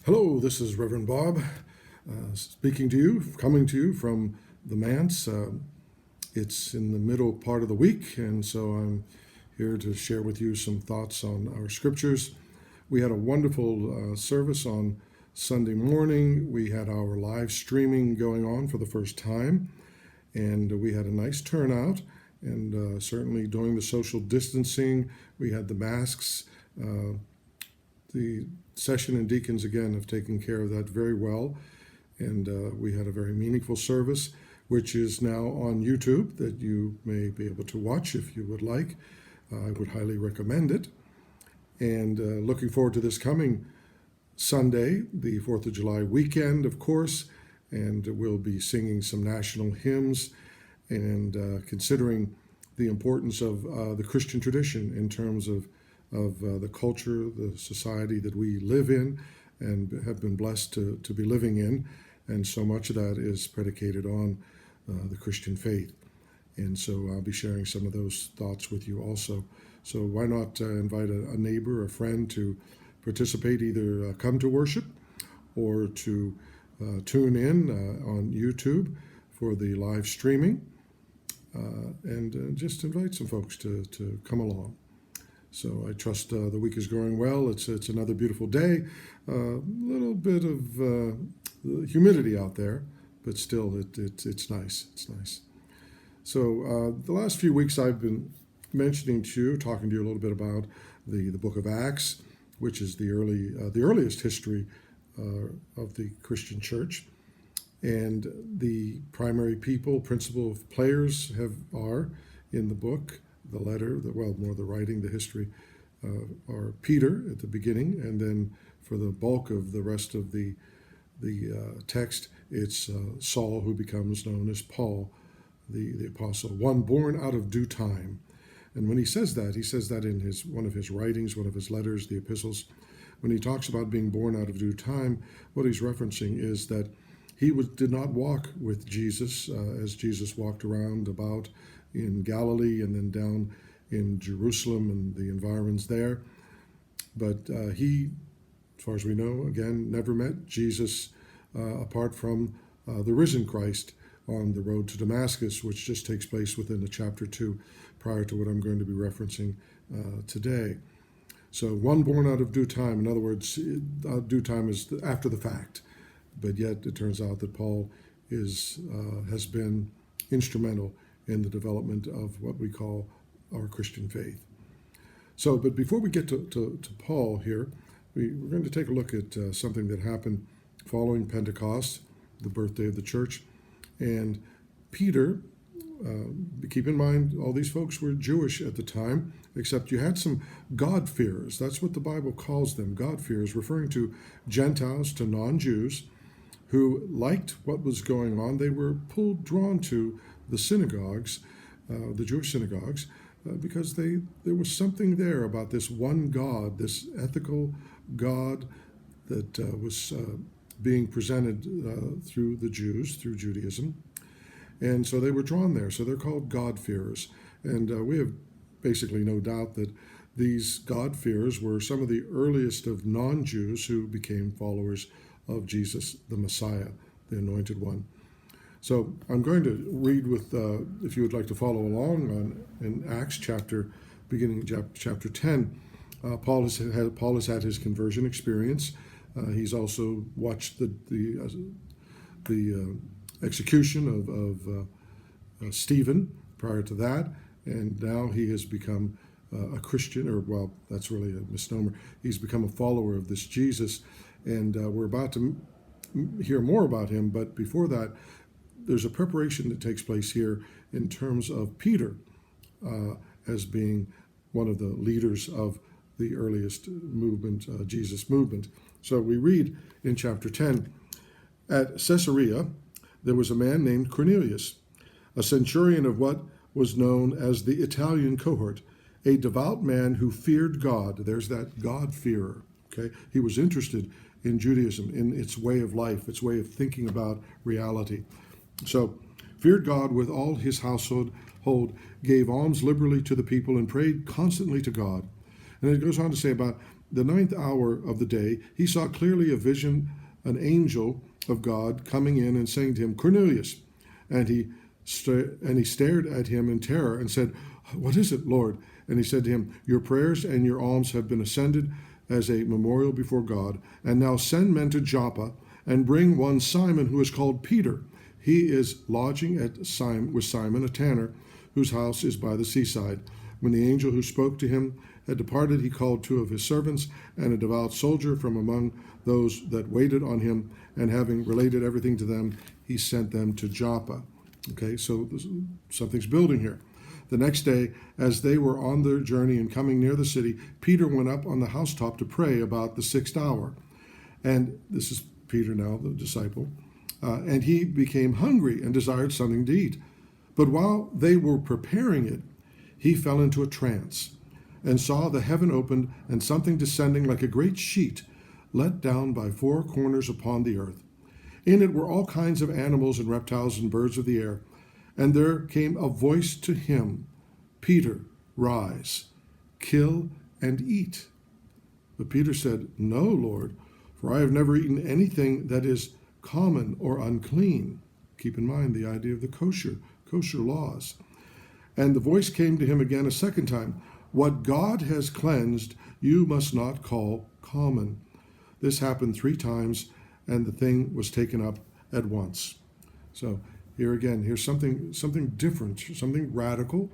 Hello, this is Reverend Bob speaking to you, coming to you from the manse. It's in the middle part of the week, and so I'm here to share with you some thoughts on our scriptures. We had a wonderful service on Sunday morning. We had our live streaming going on for the first time, and we had a nice turnout. And certainly during the social distancing, we had the masks. The session and deacons, again, have taken care of that very well. And we had a very meaningful service, which is now on YouTube that you may be able to watch if you would like. I would highly recommend it. And looking forward to this coming Sunday, the 4th of July weekend, of course. And we'll be singing some national hymns and considering the importance of the Christian tradition in terms of the culture, the society that we live in and have been blessed to be living in. And so much of that is predicated on the Christian faith. And so I'll be sharing some of those thoughts with you also. So why not invite a neighbor, a friend to participate, either come to worship or to tune in on YouTube for the live streaming. And just invite some folks to come along. So I trust the week is going well. It's another beautiful day. A little bit of humidity out there, but still it's nice. It's nice. So the last few weeks I've been mentioning to you, talking to you a little bit about the book of Acts, which is the earliest history of the Christian church. And the primary principal players are in the book, the letter, the writing, the history, are Peter at the beginning, and then for the bulk of the rest of the text, it's Saul, who becomes known as Paul, the apostle, one born out of due time. And when he says that in one of his writings, one of his letters, the epistles. When he talks about being born out of due time, what he's referencing is that he did not walk with Jesus as Jesus walked around about in Galilee and then down in Jerusalem and the environs there. But he, as far as we know, again, never met Jesus apart from the risen Christ on the road to Damascus, which just takes place within the chapter 2 prior to what I'm going to be referencing today. So one born out of due time. In other words, due time is after the fact. But yet it turns out that Paul has been instrumental in the development of what we call our Christian faith. So, but before we get to Paul here, we're going to take a look at something that happened following Pentecost, the birthday of the church. And Peter, keep in mind, all these folks were Jewish at the time, except you had some God-fearers. That's what the Bible calls them, God-fearers, referring to Gentiles, to non-Jews, who liked what was going on. They were drawn to the synagogues, the Jewish synagogues, because there was something there about this one God, this ethical God that was being presented through the Jews, through Judaism. And so they were drawn there. So they're called God-fearers. And we have basically no doubt that these God-fearers were some of the earliest of non-Jews who became followers of Jesus, the Messiah, the Anointed One. So I'm going to read with, if you would like to follow along in Acts beginning chapter 10. Paul has had his conversion experience. He's also watched the execution of Stephen prior to that, and now he has become a Christian, that's really a misnomer. He's become a follower of this Jesus. And we're about to hear more about him, but before that, there's a preparation that takes place here in terms of Peter as being one of the leaders of the earliest movement, Jesus movement. So we read in chapter 10, at Caesarea, there was a man named Cornelius, a centurion of what was known as the Italian cohort, a devout man who feared God. There's that God-fearer. Okay, he was interested in Judaism, in its way of life, its way of thinking about reality. So, feared God with all his household, gave alms liberally to the people, and prayed constantly to God. And it goes on to say about the ninth hour of the day, he saw clearly a vision, an angel of God coming in and saying to him, Cornelius. And he stared at him in terror and said, What is it, Lord? And he said to him, Your prayers and your alms have been ascended as a memorial before God. And now send men to Joppa and bring one Simon, who is called Peter. He is lodging with Simon, a tanner, whose house is by the seaside. When the angel who spoke to him had departed, he called 2 of his servants and a devout soldier from among those that waited on him, and having related everything to them, he sent them to Joppa. Okay, so something's building here. The next day, as they were on their journey and coming near the city, Peter went up on the housetop to pray about the 6th hour. And this is Peter now, the disciple. And he became hungry and desired something to eat. But while they were preparing it, he fell into a trance and saw the heaven opened and something descending like a great sheet let down by 4 corners upon the earth. In it were all kinds of animals and reptiles and birds of the air. And there came a voice to him, Peter, rise, kill and eat. But Peter said, No, Lord, for I have never eaten anything that is common or unclean. Keep in mind the idea of the kosher laws. And the voice came to him again a second time, What God has cleansed, you must not call common. This happened 3 times, and the thing was taken up at once. So here again, here's something different, something radical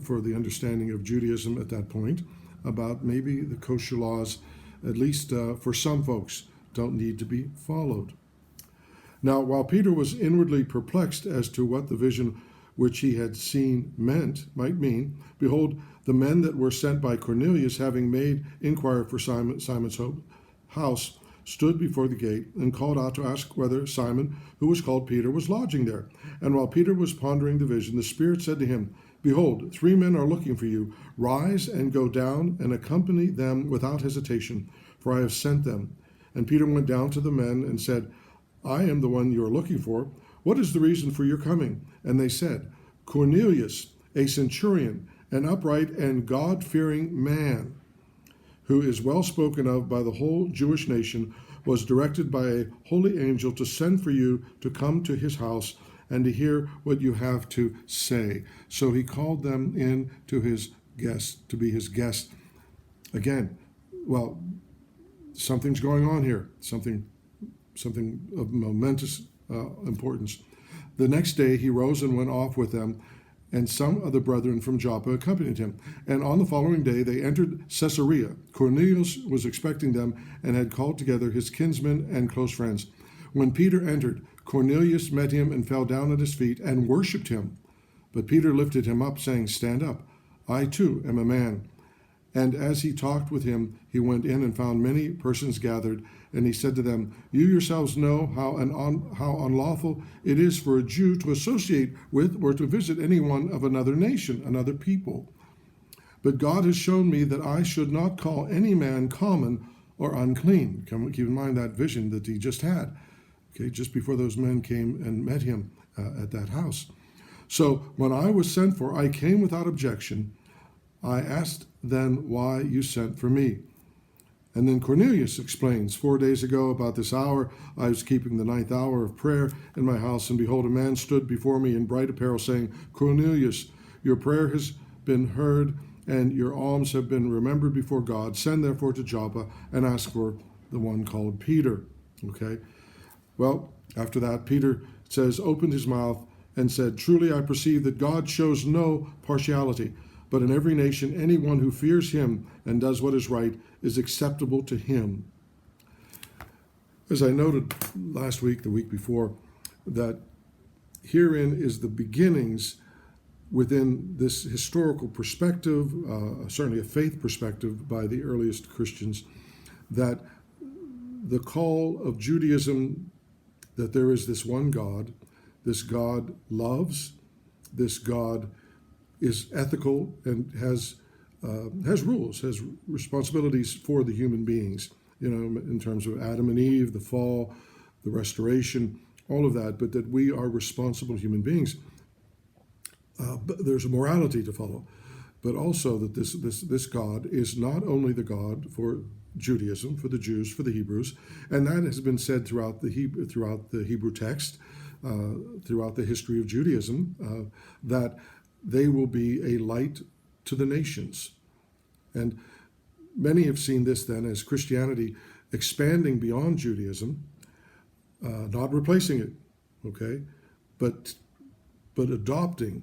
for the understanding of Judaism at that point, about maybe the kosher laws, at least for some folks, don't need to be followed. Now, while Peter was inwardly perplexed as to what the vision which he had seen might mean, behold, the men that were sent by Cornelius, having made inquiry for Simon's house, stood before the gate and called out to ask whether Simon, who was called Peter, was lodging there. And while Peter was pondering the vision, the Spirit said to him, Behold, 3 men are looking for you. Rise and go down and accompany them without hesitation, for I have sent them. And Peter went down to the men and said, I am the one you are looking for. What is the reason for your coming? And they said, Cornelius, a centurion, an upright and God-fearing man, who is well spoken of by the whole Jewish nation, was directed by a holy angel to send for you to come to his house and to hear what you have to say. So he called them in to his guest, to be his guest. Again, well, something's going on here, something of momentous importance. The next day he rose and went off with them, and some of the brethren from Joppa accompanied him. And on the following day they entered Caesarea. Cornelius was expecting them and had called together his kinsmen and close friends. When Peter entered, Cornelius met him and fell down at his feet and worshipped him. But Peter lifted him up, saying, Stand up, I too am a man. And as he talked with him, he went in and found many persons gathered, and he said to them, You yourselves know how unlawful it is for a Jew to associate with or to visit anyone of another nation, another people. But God has shown me that I should not call any man common or unclean. Keep in mind that vision that he just had, okay, just before those men came and met him at that house. So when I was sent for, I came without objection. I asked then why you sent for me. And then Cornelius explains, 4 days ago about this hour, I was keeping the 9th hour of prayer in my house, and behold, a man stood before me in bright apparel, saying, Cornelius, your prayer has been heard, and your alms have been remembered before God. Send therefore to Joppa and ask for the one called Peter. Okay. Well, after that, Peter opened his mouth and said, Truly I perceive that God shows no partiality, but in every nation, anyone who fears him and does what is right is acceptable to him. As I noted last week, the week before, that herein is the beginnings within this historical perspective, certainly a faith perspective by the earliest Christians, that the call of Judaism, that there is this one God, this God loves, this God is ethical and has rules, has responsibilities for the human beings, in terms of Adam and Eve, the fall, the restoration, all of that, but that we are responsible human beings. But there's a morality to follow. but also that this God is not only the God for Judaism, for the Jews, for the Hebrews, and that has been said throughout the Hebrew text, throughout the history of Judaism, that they will be a light to the nations. And many have seen this then as Christianity expanding beyond Judaism, not replacing it, okay, but adopting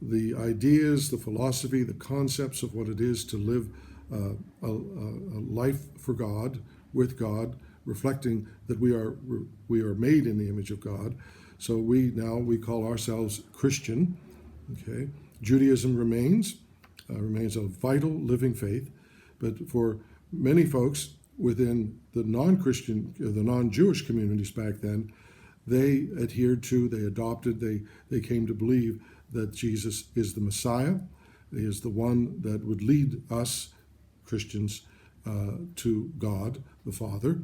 the ideas, the philosophy, the concepts of what it is to live a life for God, with God, reflecting that we are made in the image of God. So we call ourselves Christian. Okay, Judaism remains a vital living faith, but for many folks within the non-Christian, the non-Jewish communities back then, they adopted, they came to believe that Jesus is the Messiah. He is the one that would lead us Christians to God the Father.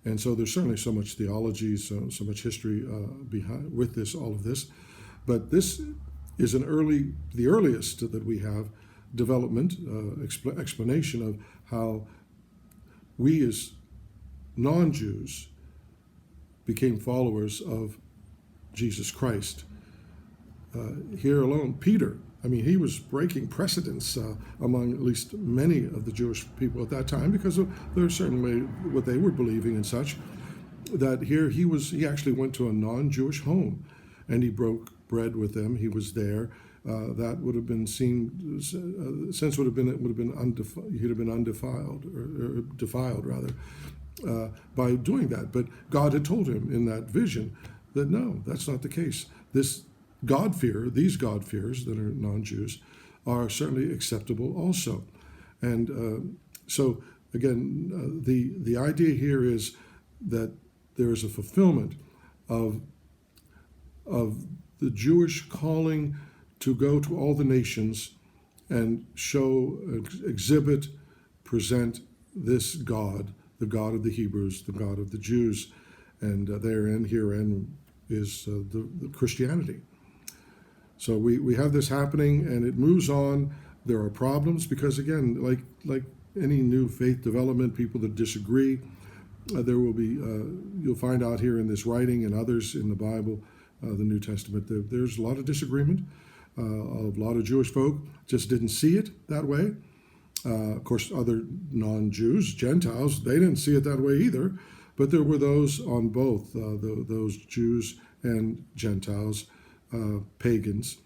And so there's certainly so much theology, so much history behind with this, all of this. But this is the earliest that we have development, explanation of how we as non-Jews became followers of Jesus Christ. Here alone, Peter, he was breaking precedents among at least many of the Jewish people at that time because of certainly what they were believing and such, that here he actually went to a non-Jewish home and he broke bread with them. He was there. That would have been seen, sense would have been, he'd have been undefiled, or defiled rather, by doing that. But God had told him in that vision that no, that's not the case. These God-fears that are non-Jews are certainly acceptable also. And so again, the idea here is that there is a fulfillment of the Jewish calling to go to all the nations and show, exhibit, present this God, the God of the Hebrews, the God of the Jews, and herein is the Christianity. So we have this happening, and it moves on. There are problems because, again, like any new faith development, people that disagree, there will be. You'll find out here in this writing and others in the Bible, the New Testament, there's a lot of disagreement. A lot of Jewish folk just didn't see it that way. Of course, other non-Jews, Gentiles, they didn't see it that way either. But there were those on both, those Jews and Gentiles, pagans,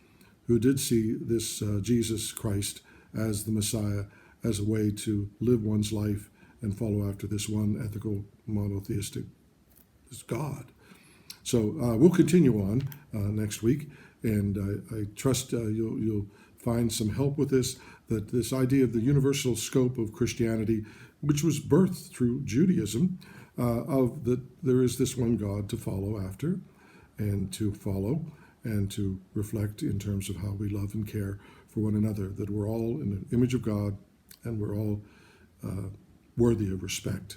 who did see this Jesus Christ as the Messiah, as a way to live one's life and follow after this one ethical, monotheistic God. So we'll continue on next week, and I trust you'll find some help with this, that this idea of the universal scope of Christianity, which was birthed through Judaism, of that there is this one God to follow after and to follow and to reflect in terms of how we love and care for one another, that we're all in the image of God and we're all worthy of respect.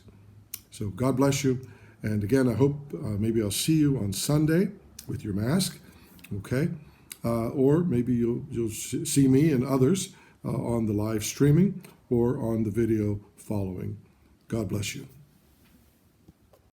So God bless you. And again, I hope maybe I'll see you on Sunday with your mask, okay? Or maybe you'll see me and others on the live streaming or on the video following. God bless you.